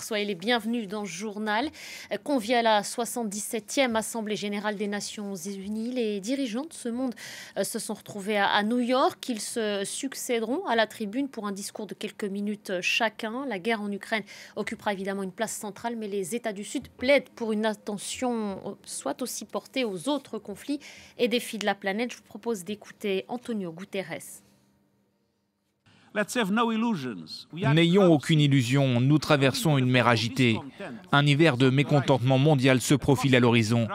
Bonsoir, soyez les bienvenus dans ce journal. Conviés à la 77e Assemblée générale des Nations Unies, les dirigeants de ce monde se sont retrouvés à New York. Ils se succéderont à la tribune pour un discours de quelques minutes chacun. La guerre en Ukraine occupera évidemment une place centrale, mais les États du Sud plaident pour une attention soit aussi portée aux autres conflits et défis de la planète. Je vous propose d'écouter Antonio Guterres. N'ayons aucune illusion, nous traversons une mer agitée. Un hiver de mécontentement mondial se profile à l'horizon.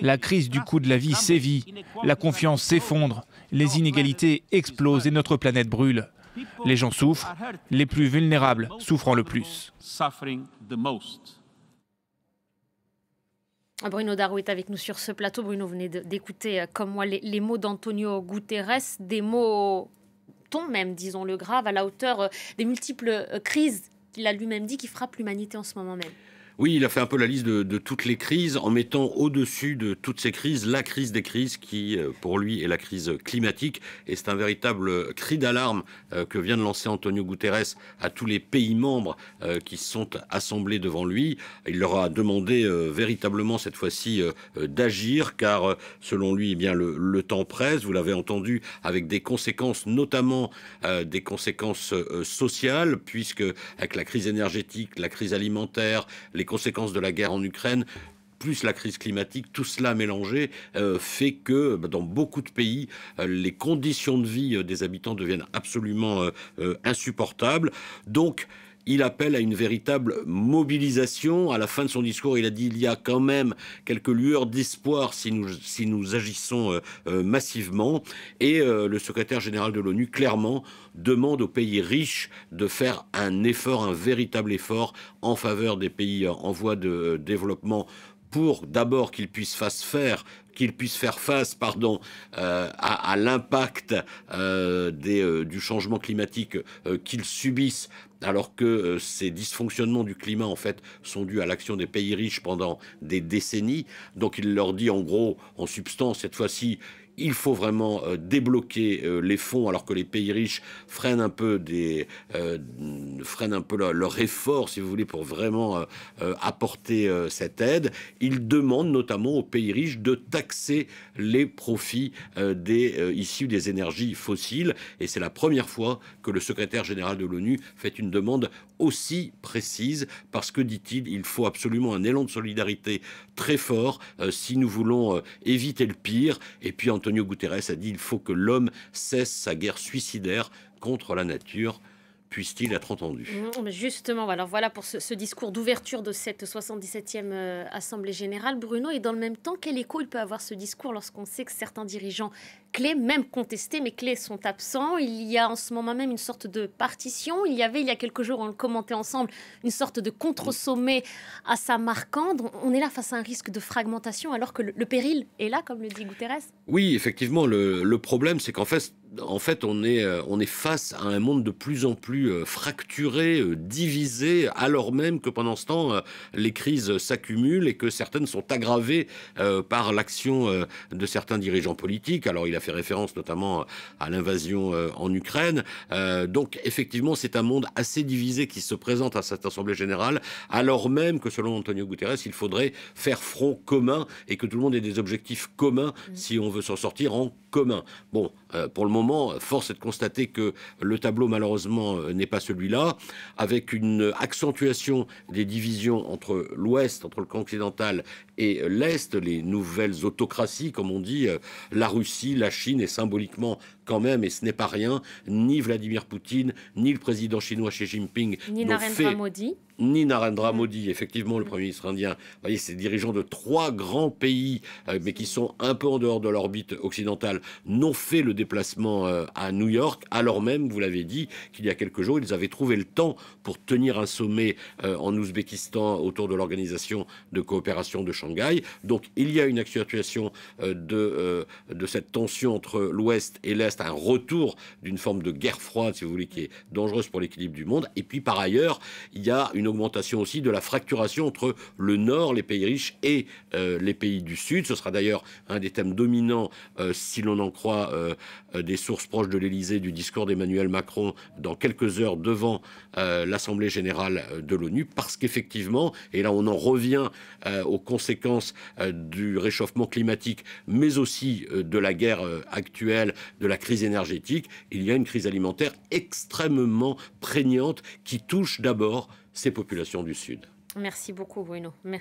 La crise du coût de la vie sévit, la confiance s'effondre, les inégalités explosent et notre planète brûle. Les gens souffrent, les plus vulnérables souffrant le plus. Bruno Darro est avec nous sur ce plateau. Bruno, vous venez d'écouter, comme moi, les mots d'Antonio Guterres, des mots même, disons-le, grave, à la hauteur des multiples crises qu'il a lui-même dit qui frappent l'humanité en ce moment même. Oui, il a fait un peu la liste de toutes les crises en mettant au-dessus de toutes ces crises la crise des crises qui, pour lui, est la crise climatique. Et c'est un véritable cri d'alarme que vient de lancer Antonio Guterres à tous les pays membres qui sont assemblés devant lui. Il leur a demandé véritablement cette fois-ci d'agir car, selon lui, eh bien, le temps presse. Vous l'avez entendu, avec des conséquences, notamment des conséquences sociales, puisque avec la crise énergétique, la crise alimentaire, les conséquences de la guerre en Ukraine, plus la crise climatique, tout cela mélangé fait que dans beaucoup de pays, les conditions de vie des habitants deviennent absolument insupportables. Donc, il appelle à une véritable mobilisation. À la fin de son discours, il a dit il y a quand même quelques lueurs d'espoir si nous agissons massivement. Et le secrétaire général de l'ONU, clairement, demande aux pays riches de faire un effort, un véritable effort en faveur des pays en voie de développement pour d'abord qu'ils puissent faire face à l'impact du changement climatique qu'ils subissent, alors que ces dysfonctionnements du climat, en fait, sont dus à l'action des pays riches pendant des décennies. Donc il leur dit, en gros, en substance, cette fois-ci, il faut vraiment débloquer les fonds, alors que les pays riches freinent un peu leur effort, si vous voulez, pour vraiment apporter cette aide. Il demande notamment aux pays riches de taxer les profits issus des énergies fossiles. Et c'est la première fois que le secrétaire général de l'ONU fait une demande aussi précise, parce que, dit-il, il faut absolument un élan de solidarité très fort si nous voulons éviter le pire. Et puis Antonio Guterres a dit il faut que l'homme cesse sa guerre suicidaire contre la nature. Puisse-t-il être entendu? Justement, alors voilà pour ce discours d'ouverture de cette 77e Assemblée générale. Bruno, et dans le même temps, quel écho il peut avoir ce discours lorsqu'on sait que certains dirigeants clés, même contestés, mais clés, sont absents? Il y a en ce moment même une sorte de partition. Il y avait, il y a quelques jours, on le commentait ensemble, une sorte de contre-sommet à Samarcande. On est là face à un risque de fragmentation, alors que le péril est là, comme le dit Guterres. Oui, effectivement, le problème, c'est qu'en fait, on est face à un monde de plus en plus fracturé, divisé, alors même que pendant ce temps, les crises s'accumulent et que certaines sont aggravées par l'action de certains dirigeants politiques. Alors, il a fait référence notamment à l'invasion en Ukraine. Donc, effectivement, c'est un monde assez divisé qui se présente à cette Assemblée générale, alors même que, selon Antonio Guterres, il faudrait faire front commun et que tout le monde ait des objectifs communs si on veut s'en sortir en commun. Bon, pour le moment, force est de constater que le tableau, malheureusement, n'est pas celui-là, avec une accentuation des divisions entre l'Ouest, entre le camp occidental et l'Est, les nouvelles autocraties, comme on dit, la Russie, la Chine, et symboliquement quand même, et ce n'est pas rien, ni Vladimir Poutine, ni le président chinois Xi Jinping, ni Narendra Modi. Ni Narendra Modi, effectivement, le Premier ministre indien. Vous voyez, ces dirigeants de 3 grands pays, mais qui sont un peu en dehors de l'orbite occidentale, n'ont fait le déplacement à New York, alors même, vous l'avez dit, qu'il y a quelques jours, ils avaient trouvé le temps pour tenir un sommet en Ouzbékistan autour de l'organisation de coopération de Shanghai. Donc, il y a une accentuation de cette tension entre l'Ouest et l'Est reste un retour d'une forme de guerre froide, si vous voulez, qui est dangereuse pour l'équilibre du monde. Et puis par ailleurs, il y a une augmentation aussi de la fracturation entre le Nord, les pays riches, et les pays du Sud. Ce sera d'ailleurs un des thèmes dominants, si l'on en croit des sources proches de l'Élysée, du discours d'Emmanuel Macron dans quelques heures devant l'Assemblée générale de l'ONU, parce qu'effectivement, et là on en revient aux conséquences du réchauffement climatique, mais aussi de la guerre actuelle, de la crise énergétique, il y a une crise alimentaire extrêmement prégnante qui touche d'abord ces populations du Sud. Merci beaucoup, Bruno. Merci.